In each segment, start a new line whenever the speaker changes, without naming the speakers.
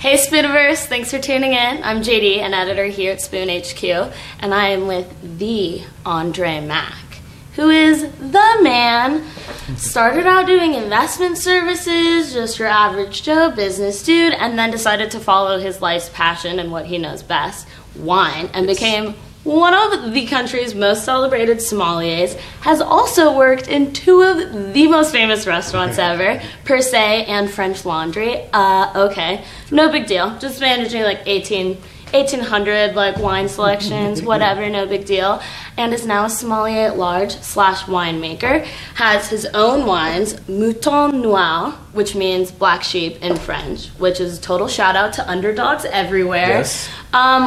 Hey Spooniverse, thanks for tuning in. I'm JD, an editor here at Spoon HQ, and I am with the Andre Mack, who is the man. Started out doing investment services, just your average Joe business dude, and then decided to follow his life's passion and what he knows best, wine, and became one of the country's most celebrated sommeliers. Has also worked in two of the most famous restaurants ever, Per Se and French Laundry. Okay, no big deal. Just managing like 1,800 like wine selections, whatever, no big deal. And is now a sommelier at large / winemaker. Has his own wines, Mouton Noir, which means black sheep in French, which is a total shout out to underdogs everywhere.
Yes.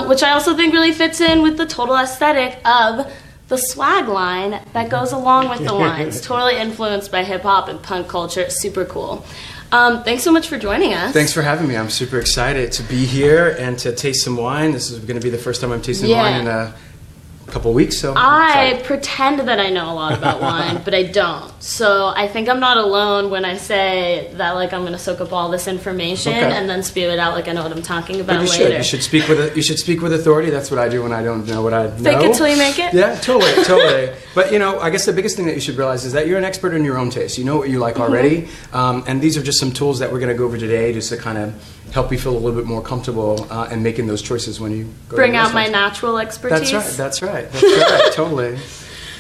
Which I also think really fits in with the total aesthetic of the swag line that goes along with the wines. Totally influenced by hip hop and punk culture. Super cool. Thanks so much for joining us.
Thanks for having me. I'm super excited to be here and to taste some wine. This is going to be the first time I'm tasting wine in a couple of weeks. So
I pretend that I know a lot about wine, but I don't. So I think I'm not alone when I say that like I'm going to soak up all this information and then spew it out like I know what I'm talking about later.
You should speak with authority. That's what I do when I don't know what I know.
Fake it till you make it.
Yeah, totally. But you know, I guess the biggest thing that you should realize is that you're an expert in your own taste. You know what you like already, and these are just some tools that we're going to go over today, just to kind of help you feel a little bit more comfortable in making those choices when you go
bring
to
out my natural expertise.
That's right. Totally.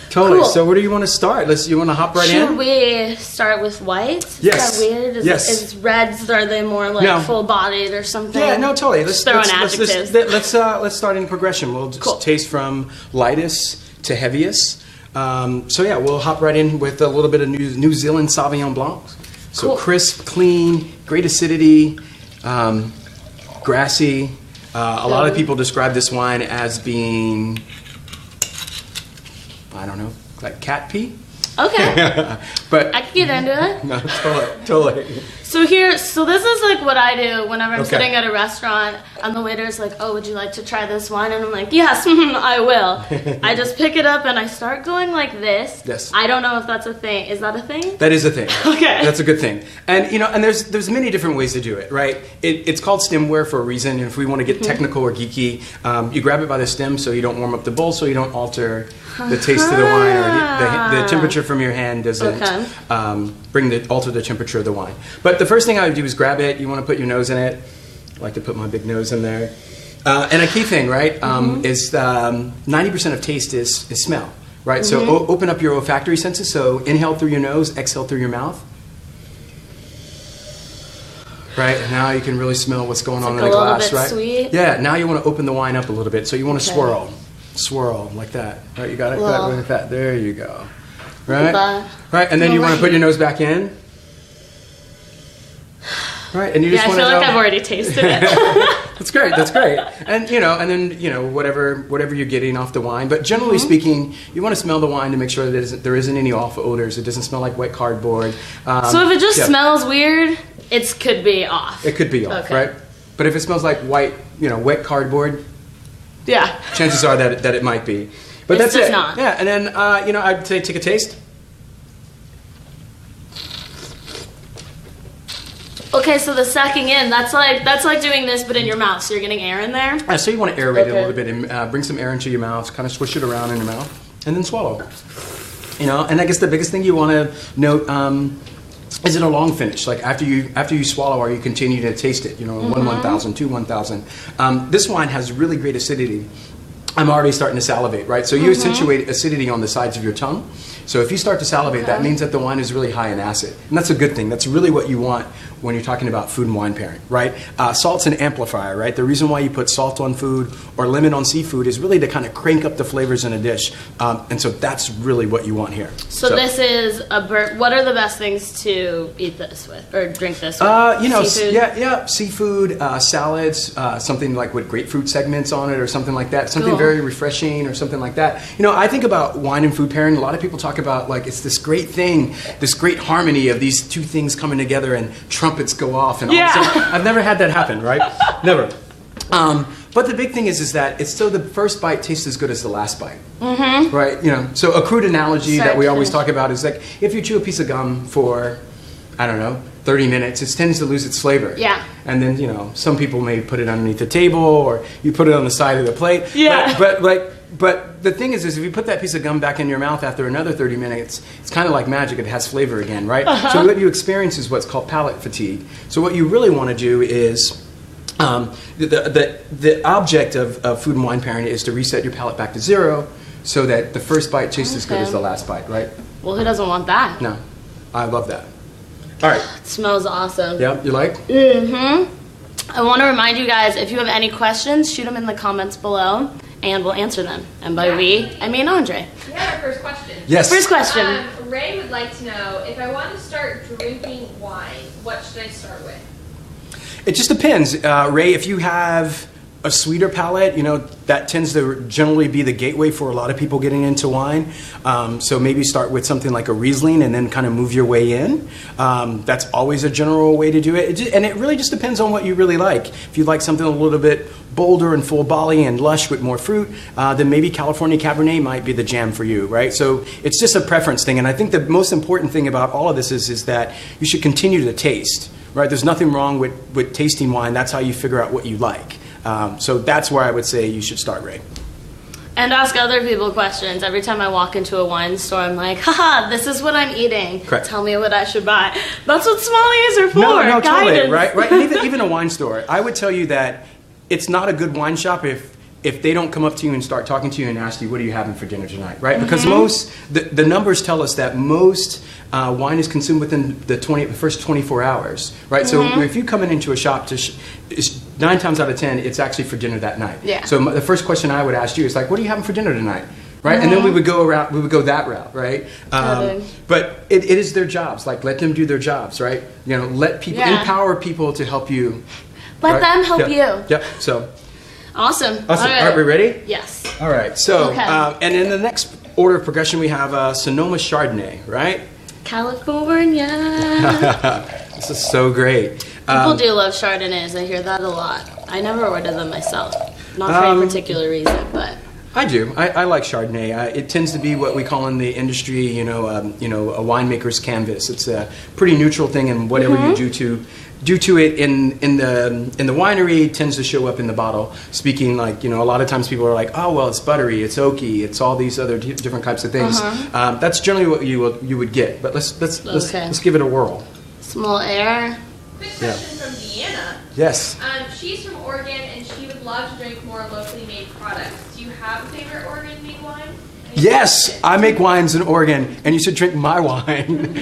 Cool.
So where do you want to start? You want to hop right in?
Should we start with whites?
Yes.
Is that weird? Is reds, are they more like full-bodied or something?
Yeah, no, totally.
Let's throw in adjectives.
Let's start in progression. We'll just taste from lightest to heaviest. So yeah, we'll hop right in with a little bit of New Zealand Sauvignon Blanc. So crisp, clean, great acidity, grassy. A lot of people describe this wine as being, I don't know, like cat pee.
Okay.
But
I can get into it.
No, totally.
So this is like what I do whenever I'm sitting at a restaurant and the waiter's like, oh, would you like to try this wine? And I'm like, yes, I will. I just pick it up and I start going like this.
Yes.
I don't know if that's a thing. Is that a thing?
That is a thing.
Okay.
That's a good thing. And you know, and there's many different ways to do it, right? It's called stemware for a reason. And if we want to get technical or geeky, you grab it by the stem so you don't warm up the bowl, so you don't alter the taste of the wine, or the temperature from your hand doesn't alter the temperature of the wine. But the first thing I would do is grab it. You want to put your nose in it. I like to put my big nose in there. And a key thing, right, is 90% of taste is smell, right? So open up your olfactory senses. So inhale through your nose, exhale through your mouth. Right, and now you can really smell what's going on in the glass, right?
Sweet.
Yeah, now you want to open the wine up a little bit. So you want to swirl like that. Right, you got it? Like that. There you go. Right? Right, and then you want to put your nose back in. Right, and you just want to
I feel like I've already tasted it.
That's great. And then whatever you're getting off the wine. But generally speaking, you want to smell the wine to make sure that there isn't any off odors. It doesn't smell like wet cardboard.
So if it just smells weird, it could be off.
It could be off, right? But if it smells like wet cardboard, chances are that it might be. But that's it.
Not.
Yeah, and then I'd say take a taste.
Okay, so the sucking in, that's like doing this but in your mouth, so you're getting air in there?
So you want to aerate it a little bit and bring some air into your mouth, kind of swish it around in your mouth, and then swallow. And I guess the biggest thing you want to note, is it a long finish? Like after you swallow, or you continue to taste it, 1,000, 2 1,000. This wine has really great acidity. I'm already starting to salivate, right? So you accentuate acidity on the sides of your tongue. So if you start to salivate, that means that the wine is really high in acid. And that's a good thing. That's really what you want when you're talking about food and wine pairing, right? Salt's an amplifier, right? The reason why you put salt on food or lemon on seafood is really to kind of crank up the flavors in a dish. And so that's really what you want here.
So this is what are the best things to eat this with or drink this with?
Seafood? Seafood, salads, something like with grapefruit segments on it or something like that. Something very refreshing or something like that. I think about wine and food pairing. A lot of people talk about like it's this great thing, this great harmony of these two things coming together and trumpets go off and all this stuff. I've never had that happen, right? Never. But the big thing is that it's still the first bite tastes as good as the last bite, right? So a crude analogy that we always talk about is like if you chew a piece of gum for, I don't know, 30 minutes, it tends to lose its flavor.
Yeah.
And then, you know, some people may put it underneath the table, or you put it on the side of the plate.
Yeah.
But the thing is if you put that piece of gum back in your mouth after another 30 minutes, it's kind of like magic. It has flavor again, right? So what you experience is what's called palate fatigue. So what you really want to do is, the object of food and wine pairing is to reset your palate back to 0 so that the first bite tastes as good as the last bite, right?
Well, who doesn't want that?
No. I love that. All right.
It smells awesome.
Yeah, you like?
Mm-hmm. I want to remind you guys, if you have any questions, shoot them in the comments below, and we'll answer them. And by we, I mean Andre.
We have our first question.
Yes.
First question.
Ray would like to know, if I want to start drinking wine, what should I start with?
It just depends. Ray, if you have a sweeter palate, you know, that tends to generally be the gateway for a lot of people getting into wine. So maybe start with something like a Riesling and then kind of move your way in. That's always a general way to do it. And it really just depends on what you really like. If you like something a little bit bolder and full body and lush with more fruit, then maybe California Cabernet might be the jam for you, right? So it's just a preference thing. And I think the most important thing about all of this is that you should continue to taste, right? There's nothing wrong with tasting wine. That's how you figure out what you like. So that's where I would say you should start, Ray.
And ask other people questions. Every time I walk into a wine store, I'm like, haha, this is what I'm eating.
Correct.
Tell me what I should buy. That's what sommeliers are for.
No,
Guidance.
totally, right? And even a wine store. I would tell you that it's not a good wine shop if they don't come up to you and start talking to you and ask you, what are you having for dinner tonight, right? Because the numbers tell us that most wine is consumed within the first 24 hours, right? So if you come into a shop, 9 times out of 10, it's actually for dinner that night.
Yeah.
So the first question I would ask you is like, what are you having for dinner tonight? Right, and then we would go that route, right? But it is their jobs. Like, let them do their jobs, right? You know, let people empower people to help you.
Let them help you.
Yep. So.
Awesome.
All right, we ready?
Yes.
All right. So, and in the next order of progression, we have Sonoma Chardonnay, right?
California.
This is so great.
People do love Chardonnays. I hear that a lot. I never order them myself. Not for any particular reason, but.
I do. I like Chardonnay. It tends to be what we call in the industry, a winemaker's canvas. It's a pretty neutral thing, and whatever you do to it in the winery tends to show up in the bottle. Speaking like, a lot of times people are like, oh well, it's buttery, it's oaky, it's all these other different types of things. That's generally what you would get. But let's give it a whirl.
Small air.
Quick question from Deanna.
Yes.
She's from Oregon and she would love to drink more locally made products. Do you have a favorite Oregon-made wine?
Yes, I make wines in Oregon, and you should drink my wine.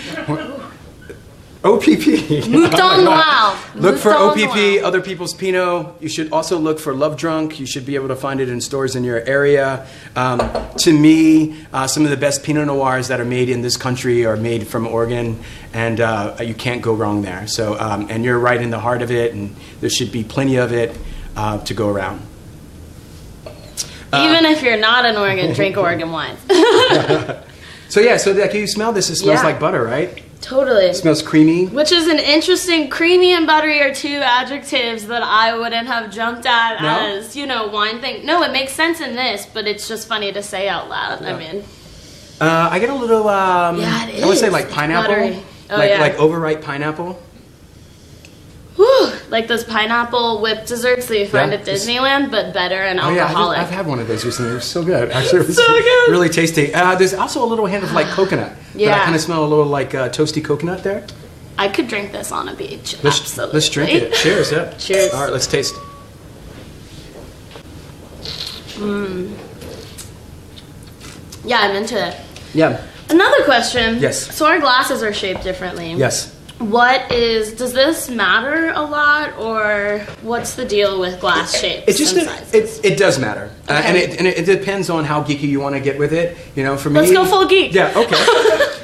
OPP.
Mouton Noir.
Look for
Mouton
OPP,
Noir.
other people's Pinot. You should also look for Love Drunk. You should be able to find it in stores in your area. To me, some of the best Pinot Noirs that are made in this country are made from Oregon, and you can't go wrong there. So, and you're right in the heart of it, and there should be plenty of it to go around.
Even if you're not in Oregon, drink Oregon wine.
So like you smell this, it smells like butter, right?
Totally.
It smells creamy.
Which is an interesting, creamy and buttery are two adjectives that I wouldn't have jumped at as, wine thing. No, it makes sense in this, but it's just funny to say out loud.
Yeah.
I mean.
I get a little,
it is.
I would say like pineapple.
Buttery. Oh,
like overripe pineapple.
Whew, like those pineapple whipped desserts that you find at Disneyland, but better and alcoholic.
I've had one of those recently. It was so good. Actually, it was
so good.
Really tasty. There's also a little hint of like coconut.
Yeah.
But I kind of smell a little like toasty coconut there.
I could drink this on a beach. Absolutely.
Let's drink it. Cheers, yeah.
Cheers.
All right, let's taste.
Yeah, I'm into it.
Yeah.
Another question.
Yes.
So our glasses are shaped differently.
Yes.
Does this matter a lot, or what's the deal with glass shapes and sizes?
It does matter.
Okay.
And it depends on how geeky you want to get with it. For me.
Let's go full geek.
Yeah, okay.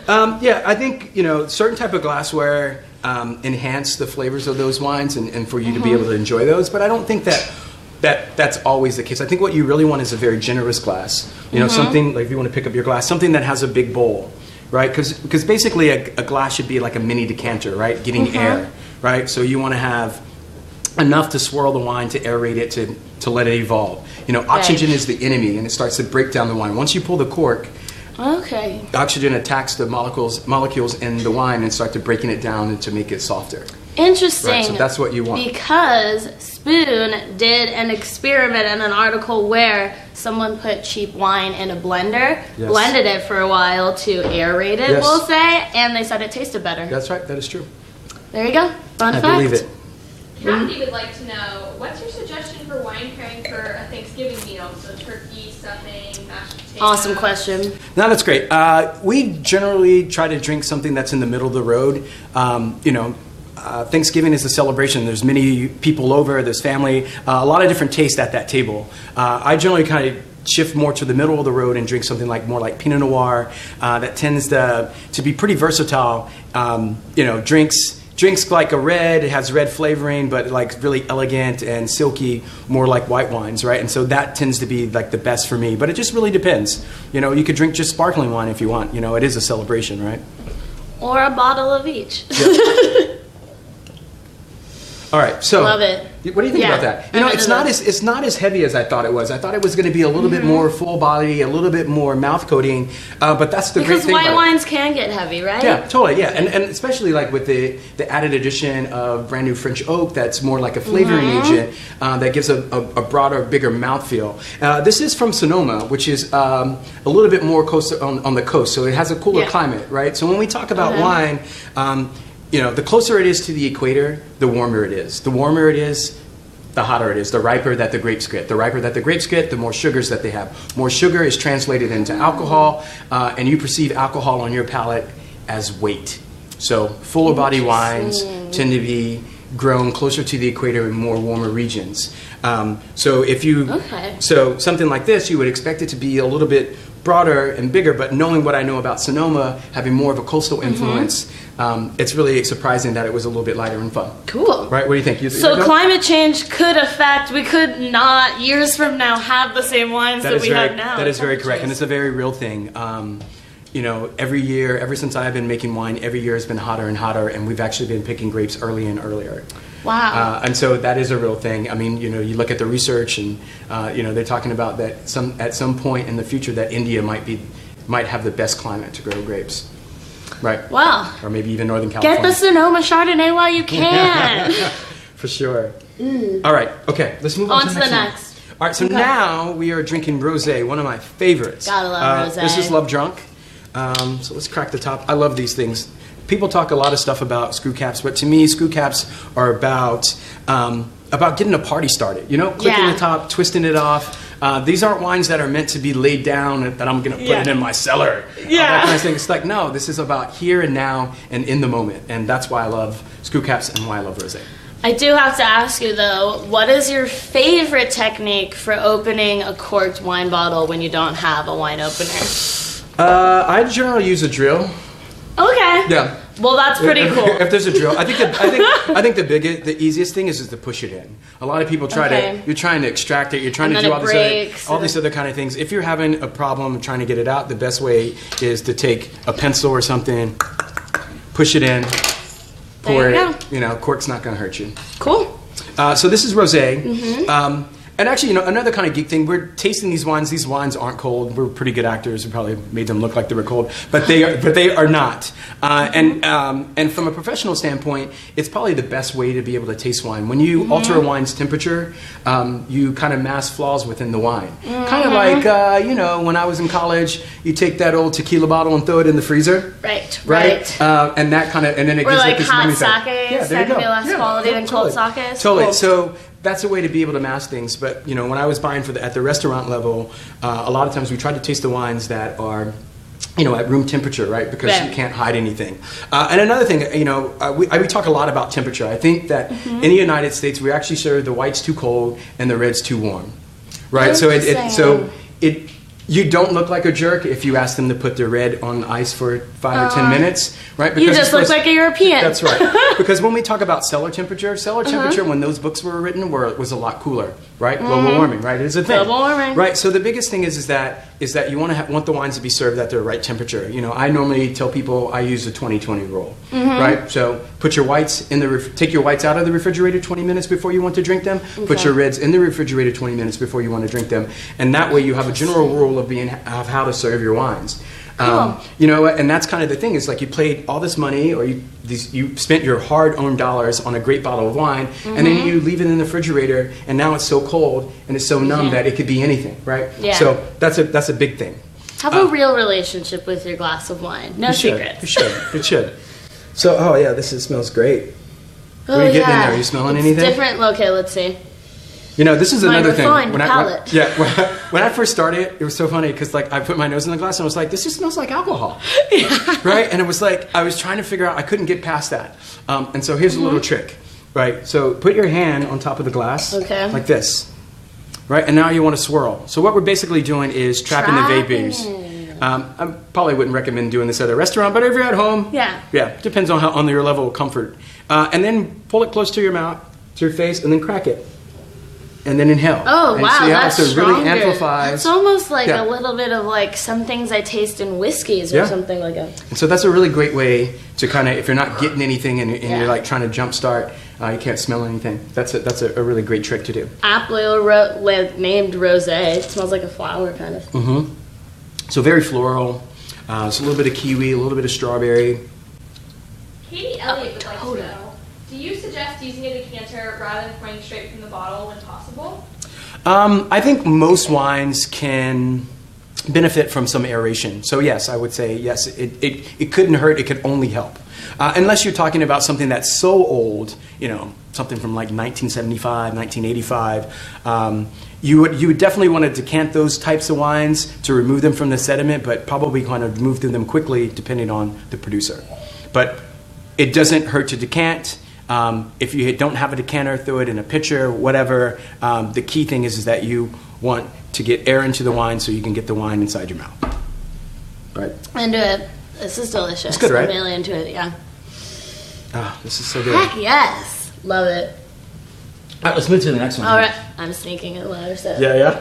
I think, certain type of glassware enhance the flavors of those wines and for you to be able to enjoy those, but I don't think that's always the case. I think what you really want is a very generous glass. Something like if you want to pick up your glass, something that has a big bowl. Right, because basically a glass should be like a mini decanter, right? Getting air, right? So you want to have enough to swirl the wine, to aerate it, to let it evolve. Oxygen is the enemy, and it starts to break down the wine. Once you pull the cork,
Okay.
Oxygen attacks the molecules in the wine and start to breaking it down and to make it softer.
Interesting.
Right, so that's what you want.
Because Spoon did an experiment in an article where someone put cheap wine in a blender,
Yes.
blended it for a while to aerate it,
Yes.
we'll say, and they said it tasted better.
That's right. That is true.
There you go. Fun
I
fact.
believe it.
Kathy would like to know, what's your suggestion for wine pairing for a Thanksgiving meal? So turkey, stuffing, mashed potatoes.
Awesome question.
No, that's great. We generally try to drink something that's in the middle of the road. Thanksgiving is a celebration. There's many people over, there's family, a lot of different tastes at that table. I generally kind of shift more to the middle of the road and drink something more like Pinot Noir that tends to be pretty versatile. Drinks like a red, it has red flavoring, but like really elegant and silky, more like white wines, right? And so that tends to be like the best for me. But it just really depends. You could drink just sparkling wine if you want. It is a celebration, right?
Or a bottle of each.
Yep. All right, so
Love it.
What do you think about that? It's not as heavy as I thought it was. I thought it was going to be a little bit more full body, a little bit more mouth coating, but that's the great thing about it.
Because white wines can get heavy, right?
Yeah, totally. Yeah, and especially like with the added addition of brand new French oak, that's more like a flavoring agent that gives a broader, bigger mouthfeel. This is from Sonoma, which is a little bit more on the coast, so it has a cooler climate, right? So when we talk about wine. The closer it is to the equator, the warmer it is. The warmer it is, the hotter it is. The riper that the grapes get. The riper that the grapes get, the more sugars that they have. More sugar is translated into alcohol, and you perceive alcohol on your palate as weight. So fuller body wines tend to be grown closer to the equator in more warmer regions. So something like this, you would expect it to be a little bit broader and bigger, but knowing what I know about Sonoma, having more of a coastal influence, it's really surprising that it was a little bit lighter and fun.
Cool.
Right? What do you think?
So climate change could affect, we could not, years from now, have the same wines that we have now.
That is very correct, and it's a very real thing. Every year, ever since I've been making wine, every year has been hotter and hotter, and we've actually been picking grapes early and earlier.
Wow.
And so that is a real thing. I mean, you look at the research, and they're talking about that at some point in the future that India might have the best climate to grow grapes. Right.
Wow.
Or maybe even Northern California.
Get the Sonoma Chardonnay while you can.
For sure. All right. Okay. Let's move on to the next. All right. So now we are drinking Rosé, one of my favorites.
Gotta love Rosé.
This is Love Drunk. So let's crack the top. I love these things. People talk a lot of stuff about screw caps, but to me, screw caps are about getting a party started. Clicking the top, twisting it off. These aren't wines that are meant to be laid down that I'm going to put it in my cellar. That kind of thing. It's like, no, this is about here and now and in the moment. And that's why I love screw caps and why I love Rosé.
I do have to ask you, though, what is your favorite technique for opening a corked wine bottle when you don't have a wine opener?
I generally use a drill.
Okay.
Yeah.
Well, that's pretty cool.
If there's a drill, I think the easiest thing is to push it in. A lot of people you're trying to extract it, you're trying to do all these other kind of things. If you're having a problem trying to get it out, the best way is to take a pencil or something, push it in, pour it. Cork's not going to hurt you.
Cool.
So this is Rosé. And actually, another kind of geek thing, we're tasting these wines. These wines aren't cold. We're pretty good actors. We probably made them look like they were cold, but they are not. And from a professional standpoint, it's probably the best way to be able to taste wine. When you alter a wine's temperature, you kind of mask flaws within the wine. Kind of like, when I was in college, you take that old tequila bottle and throw it in the freezer.
Right.
And that kind of, and then it gives like this
hot
sake.
Yeah, there you go. Less quality than cold sake.
Totally. Cool. So that's a way to be able to mask things. But when I was buying at the restaurant level, a lot of times we try to taste the wines that are at room temperature, right? Because you can't hide anything. And another thing, we talk a lot about temperature. I think that in the United States, we actually serve the whites too cold and the reds too warm, right? So you don't look like a jerk if you ask them to put the red on ice for 5 or 10 minutes, right? Because
you just look like a European.
That's right. Because when we talk about cellar temperature when those books were written was a lot cooler, right? Global warming, right? It's a thing.
Global warming.
Right. So the biggest thing is that you want the wines to be served at the right temperature. I normally tell people I use the 20-20 rule, right? So put your whites take your whites out of the refrigerator 20 minutes before you want to drink them. Okay. Put your reds in the refrigerator 20 minutes before you want to drink them, and that way you have a general rule of how to serve your wines. You know, and that's kind of the thing is like you paid all this money, or you spent your hard-earned dollars on a great bottle of wine, and then you leave it in the refrigerator, and now it's so cold and it's so numb that it could be anything, right? Yeah. So that's a big thing.
Have a real relationship with your glass of wine. No secrets.
It should. So, oh yeah, this smells great. What are you getting in there? Are you smelling anything?
Different. Okay, let's see.
You know, this is another thing.
When
I first started, it was so funny because like I put my nose in the glass and I was like, this just smells like alcohol, right? And it was like I was trying to figure out, I couldn't get past that. And so here's a little trick, right? So put your hand on top of the glass, like this, right? And now you want to swirl. So what we're basically doing is trapping the vapors. I probably wouldn't recommend doing this at a restaurant, but if you're at home, depends on your level of comfort. And then pull it close to your mouth, to your face, and then crack it. And then inhale.
Oh,
and
wow,
see how
that's
it
stronger.
really amplifies.
It's almost like a little bit of like some things I taste in whiskeys or something like that.
And so that's a really great way to kind of, if you're not getting anything and you're like trying to jumpstart, you can't smell anything. That's a really great trick to do.
Aptly named Rosé. It smells like a flower kind of.
So very floral. It's a little bit of kiwi, a little bit of strawberry.
Katie Elliott would like to know, do you suggest using a decanter rather than pouring straight from the bottle when possible?
I think most wines can benefit from some aeration. So yes, I would say yes, it couldn't hurt, it could only help. Unless you're talking about something that's so old, you know, something from like 1975, 1985, you would definitely want to decant those types of wines to remove them from the sediment, but probably kind of move through them quickly depending on the producer. But it doesn't hurt to decant. If you don't have a decanter, throw it in a pitcher, whatever. The key thing is that you want to get air into the wine so you can get the wine inside your mouth. Right?
Into it. This is delicious.
It's good, right?
I'm really into it, yeah.
Oh, this is so good.
Heck yes. Love it.
All right, let's move to the next one.
All right. I'm sneaking it louder, so.
Yeah.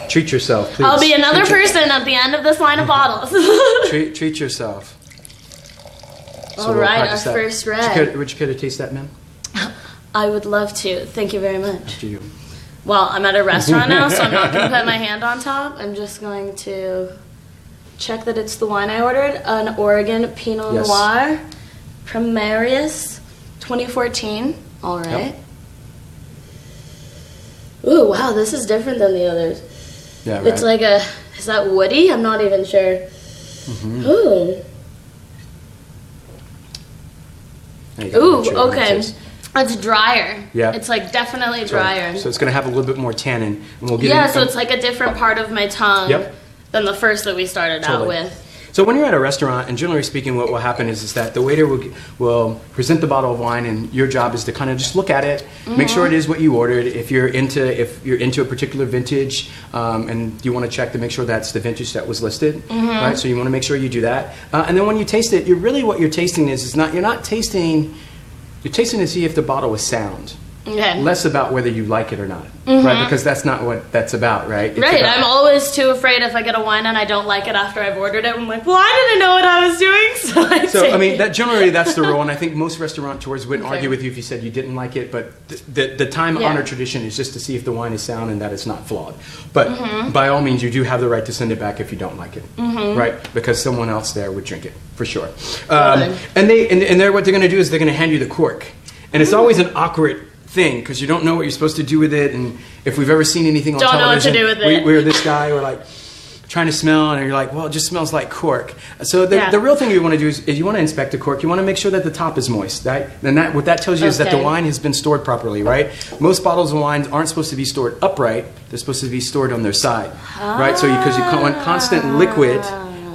Treat yourself, please.
I'll be another person at the end of this line of bottles.
treat yourself.
All right, our first red.
Would you care to taste that, ma'am?
I would love to. Thank you very much.
After you.
Well, I'm at a restaurant now, so I'm not going to put my hand on top. I'm just going to check that it's the wine I ordered. An Oregon Pinot Noir, Primarius, 2014. All right. Yep. Ooh, wow, this is different than the others.
Yeah, right.
It's like is that woody? I'm not even sure. Ooh. Ooh, okay. It's drier. Yeah. It's like definitely drier.
So it's going to have a little bit more tannin. And we'll get
so it's like a different part of my tongue than the first that we started out with.
So when you're at a restaurant, and generally speaking, what will happen is that the waiter will present the bottle of wine, and your job is to kind of just look at it, make sure it is what you ordered. If you're into a particular vintage, and you want to check to make sure that's the vintage that was listed, right? So you want to make sure you do that. And then when you taste it, what you're tasting you're not tasting. You're tasting to see if the bottle is sound. Okay. Less about whether you like it or not, right? Because that's not what that's about, right? It's
I'm always too afraid if I get a wine and I don't like it after I've ordered it. I'm like, well, I didn't know what I was doing,
so I mean, that's the rule, and I think most restaurateurs wouldn't argue with you if you said you didn't like it. But the time-honored tradition is just to see if the wine is sound and that it's not flawed. But by all means, you do have the right to send it back if you don't like it, right? Because someone else there would drink it for sure. And what they're going to do is they're going to hand you the cork, and it's always an awkward thing because you don't know what you're supposed to do with it, and if we've ever seen anything on television,
know what to do with it.
We're this guy, we're like trying to smell, and you're like, well, it just smells like cork. So the real thing you want to do is you want to inspect the cork. You want to make sure that the top is moist, right? And what that tells you is that the wine has been stored properly, right? Most bottles of wines aren't supposed to be stored upright; they're supposed to be stored on their side, right? So because you want constant liquid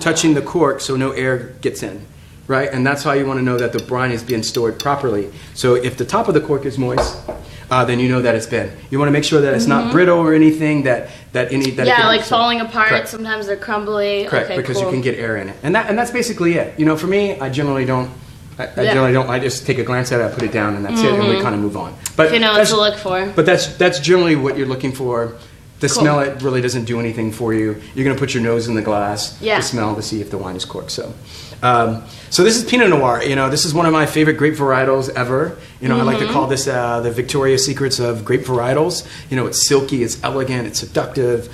touching the cork, so no air gets in. Right, and that's how you want to know that the wine is being stored properly. So if the top of the cork is moist, then you know that it's been. You want to make sure that it's not brittle or anything that
falling apart. Correct. Sometimes they're crumbly.
Correct,
okay,
because you can get air in it, and that's basically it. You know, for me, I generally don't. I just take a glance at it, I put it down, and that's it, and we kind of move on. But
you know what to look for.
But that's generally what you're looking for. The smell, it really doesn't do anything for you. You're going to put your nose in the glass to smell to see if the wine is corked. So this is Pinot Noir. You know, this is one of my favorite grape varietals ever. You know, I like to call this the Victoria's Secrets of grape varietals. You know, it's silky, it's elegant, it's seductive.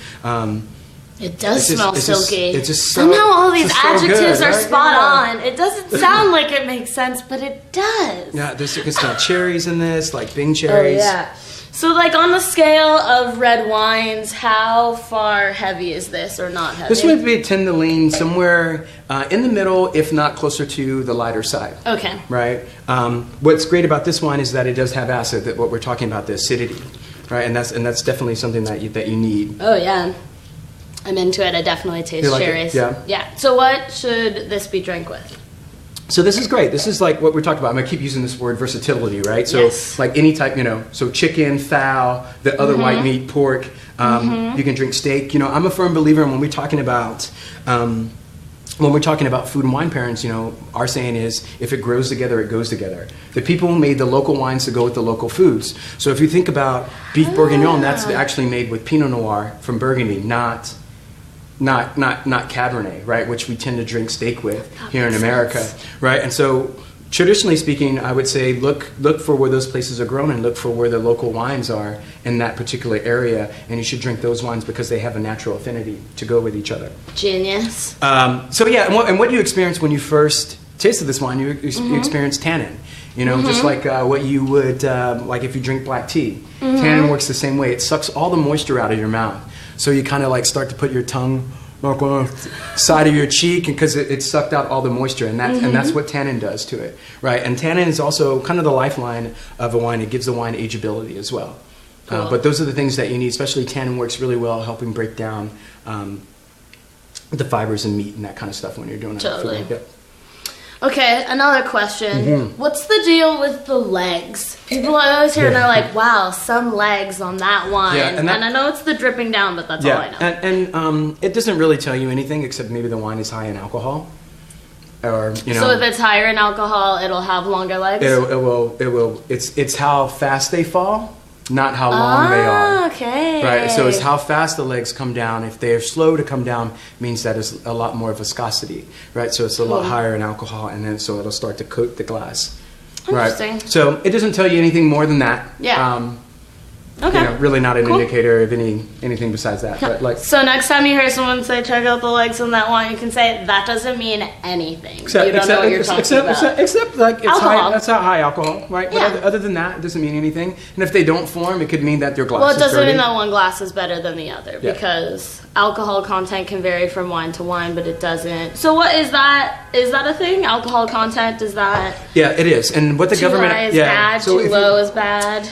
It does smell silky.
It's just so.
And now all these
so
adjectives
good,
are
right?
spot on. It doesn't sound like it makes sense, but it does.
Yeah, you can smell cherries in this, like Bing cherries.
Oh, yeah. So, like, on the scale of red wines, how far heavy is this, or not heavy?
This would be tend to lean somewhere in the middle, if not closer to the lighter side.
Okay.
Right. What's great about this wine is that it does have acid. That what we're talking about, the acidity, right? And that's definitely something that you need.
Oh yeah, I'm into it. I definitely taste
like
cherries.
it? Yeah.
Yeah. So, what should this be drank with?
So this is great. This is like what we're talking about. I'm going to keep using this word versatility, right? So
Yes.
like any type, so chicken, fowl, the other white meat, pork. You can drink steak. I'm a firm believer in when we're talking about food and wine pairings, our saying is if it grows together, it goes together. The people made the local wines to go with the local foods. So if you think about beef bourguignon, that's actually made with Pinot Noir from Burgundy, not Cabernet, right? Which we tend to drink steak with here in America, right? And so, traditionally speaking, I would say look for where those places are grown and look for where the local wines are in that particular area, and you should drink those wines because they have a natural affinity to go with each other.
Genius.
So yeah, and what you experience when you first tasted this wine, you experience tannin. Just like what you would like if you drink black tea. Tannin works the same way. It sucks all the moisture out of your mouth. So you kind of like start to put your tongue on the side of your cheek because it sucked out all the moisture, and that's what tannin does to it, right? And tannin is also kind of the lifeline of a wine. It gives the wine ageability as well.
Cool.
But those are the things that you need, especially tannin works really well helping break down the fibers in meat and that kind of stuff when you're doing
Totally.
food like that.
Okay, another question. What's the deal with the legs? People I always hear and they're like, wow, some legs on that wine.
Yeah,
and I know it's the dripping down, but that's all I know.
And it doesn't really tell you anything except maybe the wine is high in alcohol. Or,
So if it's higher in alcohol, it'll have longer legs?
It will. It's how fast they fall, not how long they are.
Okay.
Right. So it's how fast the legs come down. If they're slow to come down, means that it's a lot more viscosity. Right. So it's a lot higher in alcohol, and then so it'll start to coat the glass.
Interesting.
Right. So it doesn't tell you anything more than that.
Yeah. Okay.
Really not an indicator of anything besides that. But like.
So next time you hear someone say, check out the legs on that wine, you can say, that doesn't mean anything. You don't know what you're talking about.
Except like it's
alcohol.
high, that's high alcohol, right?
Yeah.
But other than that, it doesn't mean anything. And if they don't form, it could mean that their glass
Well, it
is
doesn't
dirty.
mean that one glass is better than the other
Yeah.
because alcohol content can vary from wine to wine, but it doesn't. So what is that? Is that a thing? Alcohol content, is that
Yeah, it is. And what the
too
government...
high is
yeah.
bad,
So
too
if
low is bad?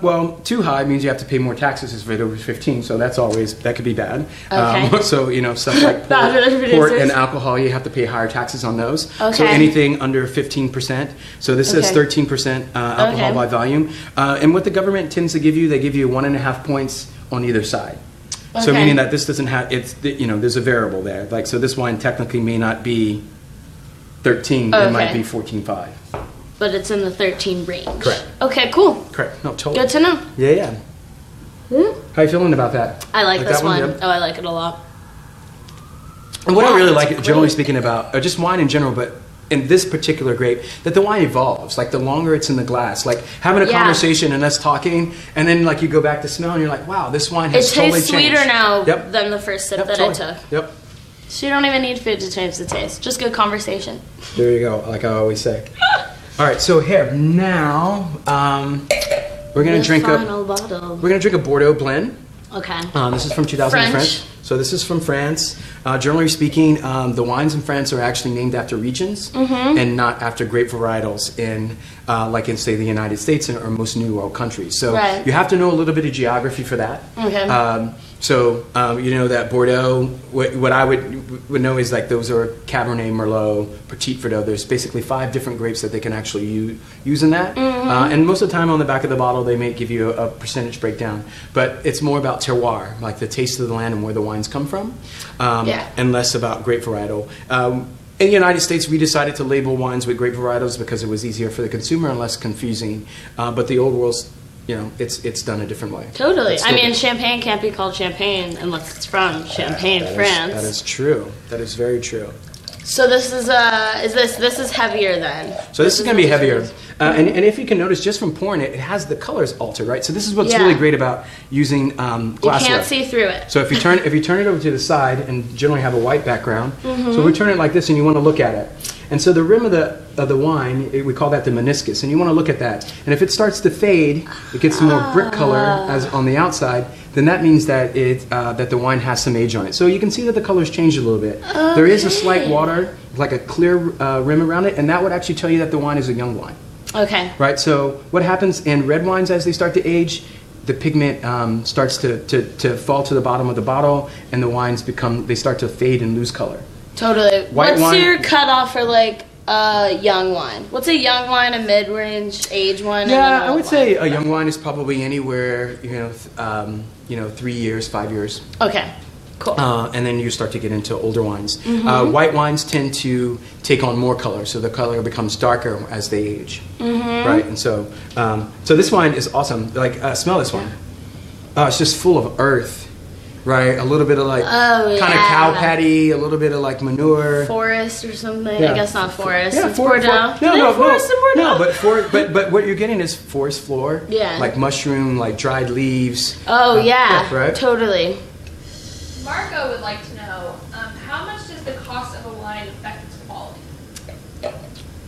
Well, too high means you have to pay more taxes if it's over 15, so that could be bad.
Okay.
So, stuff like
Bad for the
port
producers.
and alcohol, you have to pay higher taxes on those. So
Okay.
anything under 15%. So this says
Okay.
13% alcohol
Okay.
by volume. And what the government tends to give you, they give you 1.5 points on either side. So
Okay.
meaning that this doesn't have, there's a variable there. Like, so this wine technically may not be 13, it might
Okay.
be 14.5.
But it's in the 13 range.
Correct.
Okay, cool.
Correct. No, totally.
Good to know.
Yeah. How you feeling about that?
I like this
that
one.
Yeah?
Oh, I like it a lot.
And what I really like,
it's
generally
great.
speaking, about just wine in general, but in this particular grape, that the wine evolves. Like the longer it's in the glass, like having a
Yeah.
conversation and us talking, and then like you go back to smell, and you're like, wow, this wine
It
has totally
tastes
changed.
sweeter now
Yep.
than the first sip
Yep,
that
totally.
I took.
Yep.
So you don't even need food to change the taste. Just good conversation.
There you go. Like I always say. All right. So here now, we're gonna
The
drink
final bottle.
a Bordeaux blend.
Okay.
This is from 2000
French.
French. So this is from France. Generally speaking, the wines in France are actually named after regions and not after grape varietals in, like in say the United States or most New World countries. So
Right.
you have to know a little bit of geography for that.
Okay.
So you know that Bordeaux. What I would know is like those are Cabernet, Merlot, Petit Verdot. There's basically 5 different grapes that they can actually use in that. And most of the time on the back of the bottle they may give you a percentage breakdown, but it's more about terroir, like the taste of the land and where the wines come from, and less about grape varietal. In the United States, we decided to label wines with grape varietals because it was easier for the consumer and less confusing. But the old world's, it's done a different way.
Totally.
It's
I
still-
mean, champagne can't be called champagne unless it's from Champagne, France.
That is true. That is very true.
So this is this is heavier then.
So this is going to be heavier. And if you can notice, just from pouring it, it has the colors altered, right? So this is what's
Yeah.
really great about using glassware.
You can't see through it.
So if you turn it over to the side and generally have a white background,
Mm-hmm.
so we turn it like this and you want to look at it. And so the rim of the wine, we call that the meniscus, and you want to look at that. And if it starts to fade, it gets more brick color as on the outside, then that means that that the wine has some age on it. So you can see that the colors change a little bit.
Okay.
There is a slight water, like a clear rim around it, and that would actually tell you that the wine is a young wine.
Okay.
Right, so what happens in red wines as they start to age, the pigment starts to fall to the bottom of the bottle, and the wines they start to fade and lose color.
Totally.
White
What's
wine-
your cutoff for like a young wine? What's a young wine, a mid-range age one? and
Yeah,
an
I
old
would
wine?
say a young wine is probably anywhere, 3 years, 5 years.
Okay, cool.
And then you start to get into older wines.
Mm-hmm.
White wines tend to take on more color, so the color becomes darker as they age.
Mm-hmm.
Right, and so this wine is awesome. Like, smell this one. It's just full of earth, right? A little bit of like kind of cow patty, a little bit of like manure.
Forest or something.
Yeah.
I guess not forest.
Yeah,
it's Bordeaux.
No,
forest in Bordeaux?
No, but what you're getting is forest floor.
Yeah.
Like mushroom, like dried leaves.
Oh yeah,
right.
totally.
Marco would like to know, how much does the cost of a wine affect its quality?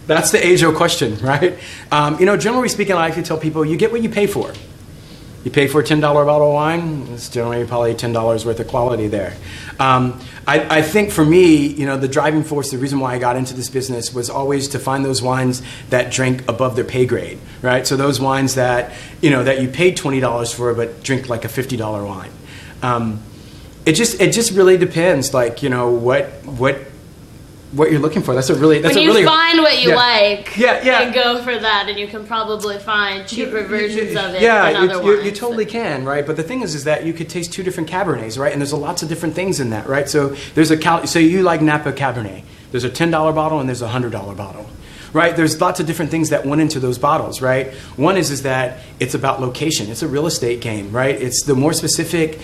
That's the age-old question, right? Generally speaking, I like to tell people, you get what you pay for. You pay for a $10 bottle of wine, it's generally probably $10 worth of quality there. I think for me, the driving force, the reason why I got into this business was always to find those wines that drink above their pay grade, right? So those wines that, that you paid $20 for but drink like a $50 wine. It just really depends, like, what you're looking for. That's a really
Find what you like,
yeah,
and go for that, and you can probably find cheaper versions of it than other wines.
You totally can, right? But the thing is that you could taste two different Cabernets, right? And there's lots of different things in that, right? So so you like Napa Cabernet. There's a $10 bottle and there's a $100 bottle. Right, there's lots of different things that went into those bottles, right? One is that it's about location. It's a real estate game, right? It's the more specific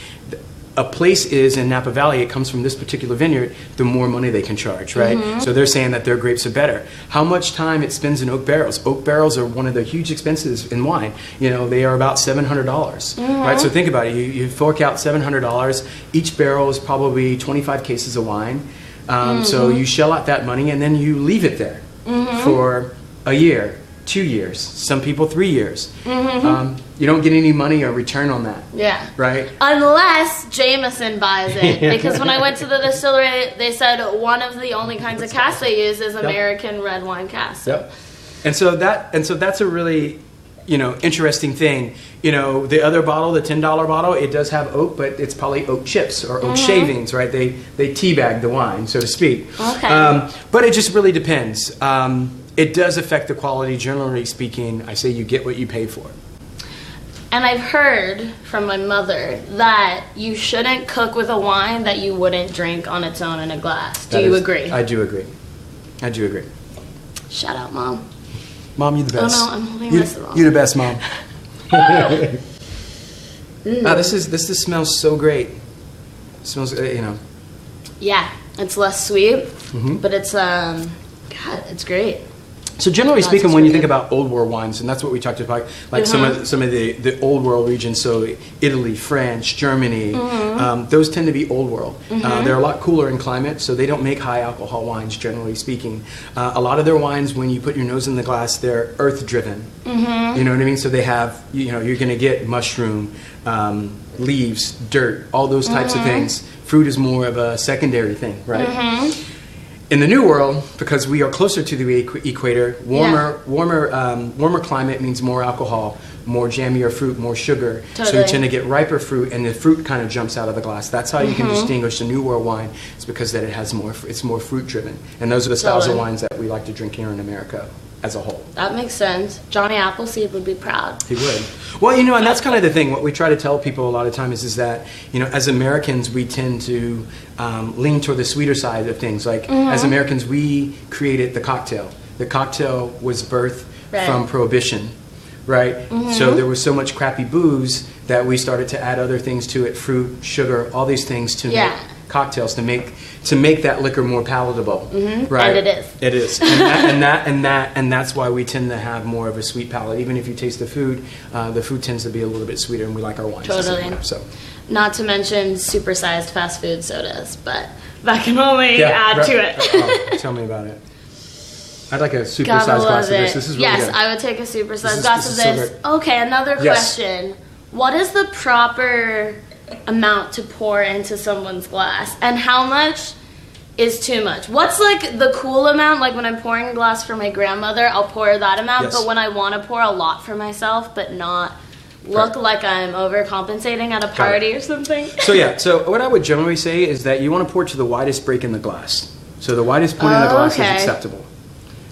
a place is in Napa Valley, it comes from this particular vineyard, the more money they can charge, right?
Mm-hmm.
So they're saying that their grapes are better. How much time it spends in oak barrels? Oak barrels are one of the huge expenses in wine. They are about $700, right? So think about it. You fork out $700. Each barrel is probably 25 cases of wine. So you shell out that money and then you leave it there for a year, 2 years, some people 3 years. You don't get any money or return on that.
Yeah.
Right?
Unless Jameson buys it. Because when I went to the distillery, they said one of the only kinds of cask they use is American red wine cask.
Yep. And so that's a really, interesting thing. The other bottle, the $10 bottle, it does have oak, but it's probably oak chips or oak shavings, right? They teabag the wine, so to speak.
Okay.
But it just really depends. It does affect the quality, generally speaking. I say you get what you pay for.
And I've heard from my mother that you shouldn't cook with a wine that you wouldn't drink on its own in a glass. Do you agree?
I do agree.
Shout out, Mom.
Mom, you're the best.
Oh no, I'm holding this wrong.
You're the best, Mom. This smells so great. It smells,
Yeah, it's less sweet,
Mm-hmm.
but it's God, it's great.
So generally
Lots
speaking,
of
when you
sweet.
think about old world wines, and that's what we talked about, like some of the old world regions, so Italy, France, Germany, those tend to be old world. They're a lot cooler in climate, so they don't make high alcohol wines, generally speaking. A lot of their wines, when you put your nose in the glass, they're earth driven. You know what I mean? So they have, you're going to get mushroom, leaves, dirt, all those types of things. Fruit is more of a secondary thing, right? In the New World, because we are closer to the equator, warmer climate means more alcohol, more jammier fruit, more sugar. So
Totally.
you tend to get riper fruit, and the fruit kind of jumps out of the glass. That's how you can distinguish the New World wine. It's because that it's more fruit driven, and those are the styles of
Totally.
wines that we like to drink here in America as a whole.
That makes sense. Johnny Appleseed would be proud.
He would. Well, and that's kind of the thing. What we try to tell people a lot of times is that, as Americans, we tend to lean toward the sweeter side of things. Like, as Americans, we created the cocktail. The cocktail was birthed from Prohibition, right? So there was so much crappy booze that we started to add other things to it, fruit, sugar, all these things to make cocktails to make that liquor more palatable. Right?
And it is.
It is, and that's why we tend to have more of a sweet palate. Even if you taste the food tends to be a little bit sweeter, and we like our wines.
Totally.
So,
not to mention supersized fast food sodas, but that can only add to it.
Oh, tell me about it. I'd like a supersized glass of this. This is really
yes,
good.
I would take a supersized glass of this.
So
okay, another question. What is the proper amount to pour into someone's glass? And how much is too much? What's like the cool amount? Like when I'm pouring a glass for my grandmother, I'll pour that amount.
Yes.
But when I want to pour a lot for myself, but not look like I'm overcompensating at a party or something.
So what I would generally say is that you want to pour to the widest break in the glass. So the widest point in the glass is acceptable.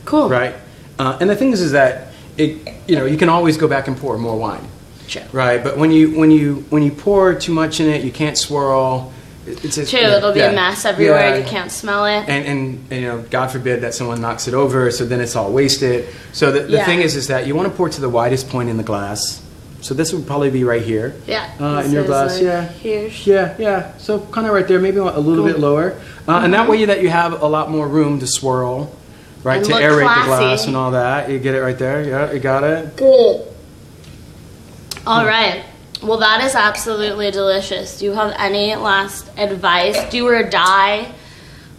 Cool.
Right? And the thing is that you can always go back and pour more wine.
True.
Right? But when you pour too much in it, you can't swirl.
It'll be a mess everywhere. You can't smell it.
And God forbid that someone knocks it over, so then it's all wasted. So the thing is that you want to pour to the widest point in the glass. So this would probably be right here.
Yeah.
In your glass.
Like here.
Yeah. So kind of right there, maybe a little bit lower. And that way that you have a lot more room to swirl. Right,
and
to aerate the glass and all that. You get it right there. Yeah, you got it.
Good. All right. Well, that is absolutely delicious. Do you have any last advice? Do or die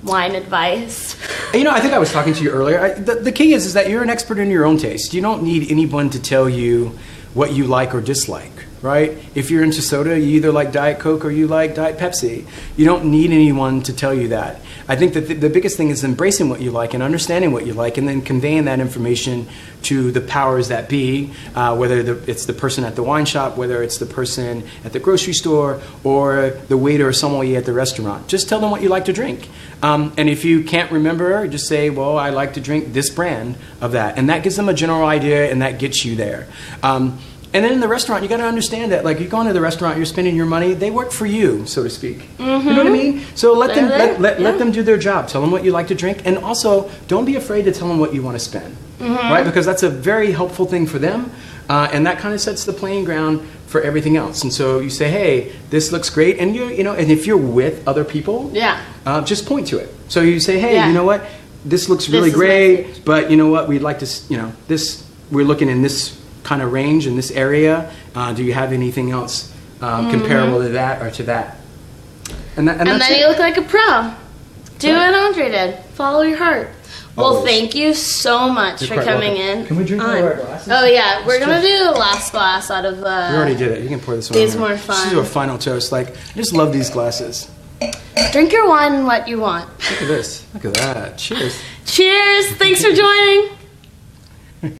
wine advice?
I think I was talking to you earlier. The key is that you're an expert in your own taste. You don't need anyone to tell you what you like or dislike. Right? If you're into soda, you either like Diet Coke or you like Diet Pepsi. You don't need anyone to tell you that. I think that the biggest thing is embracing what you like and understanding what you like, and then conveying that information to the powers that be, whether it's the person at the wine shop, whether it's the person at the grocery store, or the waiter or sommelier at the restaurant. Just tell them what you like to drink. And if you can't remember, just say, well, I like to drink this brand of that. And that gives them a general idea, and that gets you there. And then in the restaurant, you got to understand that, like, you're going to the restaurant, you're spending your money, they work for you, so to speak. You know what I mean? So let them do their job. Tell them what you like to drink, and also don't be afraid to tell them what you want to spend, right? Because that's a very helpful thing for them, and that kind of sets the playing ground for everything else. And so you say, hey, this looks great, and and if you're with other people, just point to it. So you say, hey, you know what? This looks really great, but you know what? We'd like to, we're looking in this kind of range in this area. Do you have anything else comparable to that or to that? And then
you look like a pro. Do what Andre did. Follow your heart. Well, thank you so much for coming in.
Can we drink out of our glasses?
Oh yeah, we're gonna do the last glass out of.
We already did it. You can pour this one.
These more fun.
Let's do a final toast. I just love these glasses.
Drink your wine what you want.
Look at this. Look at that. Cheers.
Cheers. Thanks for joining.